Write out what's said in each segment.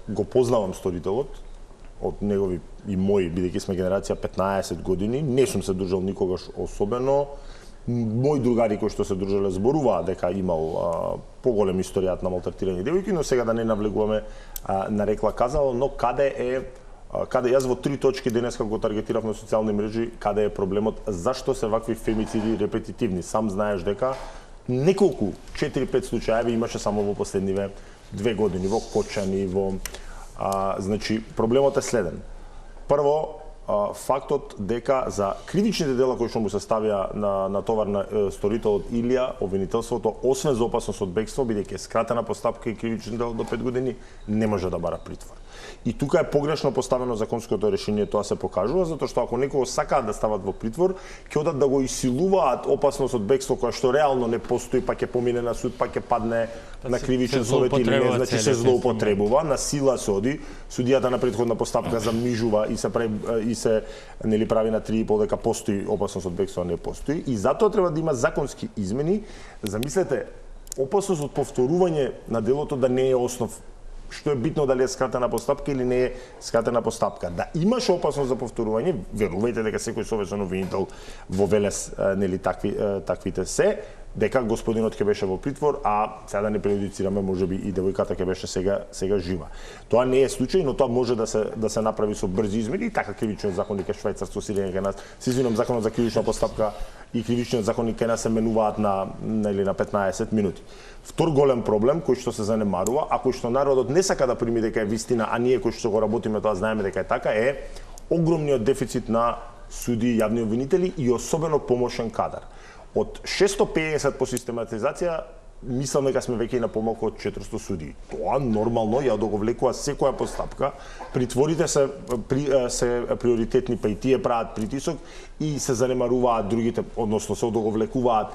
го познавам сторителот, од негови и мои, бидејќи сме генерација 15 години, не сум се дружел никогаш особено. Мои другари кои што се дружеле зборуваат дека имал поголем историјат на малтретирање девојки, но сега да не навлегуваме на рекла казало, но каде јас во 3 точки денеска го таргетирав на социјални мрежи, каде е проблемот, зашто се вакви фемициди репетитивни. Сам знаеш дека неколку 4-5 случаи имаше само во последниве 2 години, во Кочани, значи проблемот е следен. Прво, фактот дека за кривичните дела кои што му се ставија на товар на сторителот Илија, обвинителството, освен за опасност од бегство, бидејќи е скратена постапка и кривичен дел до 5 години, не може да бара притвор. И тука е погрешно поставено законското решение, тоа се покажува, затоа што ако некого сакаат да стават во притвор, ќе одат да го исилуваат опасност од бегство која што реално не постои, па ќе помине на суд, па ќе падне на кривичен совет или не, значи се злоупотребува, на сила се оди, судијата на претходна постапка замнижува и се нели прави на 3,5 дека постои опасност од бегство, не постои, и затоа треба да има законски измени. Замислете, опасност од повторување на делото да не е основ. Што е битно дали е скратена постапка или не е скратена постапка. Да имаш опасност за повторување, верувајте дека секој совесен обвинител во Велес нели таквите се, дека господинот ќе беше во притвор, а сега да не прejudicираме, можеби и девојката ќе беше сега жива. Тоа не е случај, но тоа може да се направи со брзи измени, и така кривичниот законник е швајцарско сирење кај нас. Се извинувам, законот за кривична постапка и кривичниот законник кај нас се менуваат на 15 минути. Втор голем проблем кој што се занемарува, а кој што народот не сака да прими дека е вистина, а ние кои што го работиме тоа знаеме дека е така, е огромниот дефицит на суди и јавни обвинители и особено помошен кадар. Од 650 по систематизација, мислам дека сме веќе и на помалку од 400 судии. Тоа нормално ја одоговлекува секоја постапка. Притворите се приоритетни, па и тие прават притисок и се занемаруваат другите, односно се одоговлекуваат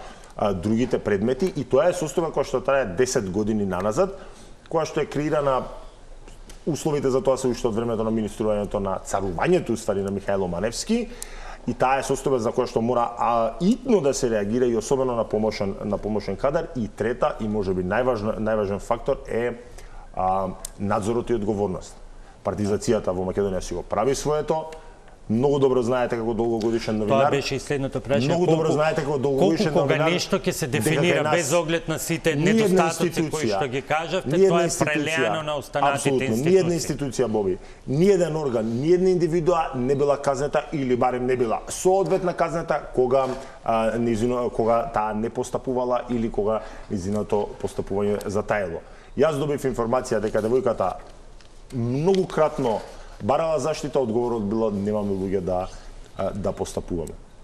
другите предмети, и тоа е состојба која што трае 10 години наназад, која што е креирана, условите за тоа се уште од времето на министрувањето на царувањето уствари на Михајло Маневски, и таа е состојба за која што мора итно да се реагира, и особено на помошен кадар. И трета и можеби најважен фактор е надзорот и одговорност. Партизацијата во Македонија си го прави своето. Многу добро знаете како долгогодишен новинар. Тоа беше и следното прашање. Многу добро знаете како долгогодишен новинар. Кога нешто ќе се дефинира без оглед на сите недостатоци кои што ги кажавте, тоа е прелеано на останатите институции. Ниедна институција, Боби, ниеден орган, ниедна индивидуа не била казнета или барем не била соодветна казнета кога таа не постапувала или кога нејзиното постапување затаело. Јас добив информација дека девојката многукратно барала заштита, одговорот било немаме луѓе да постапуваме.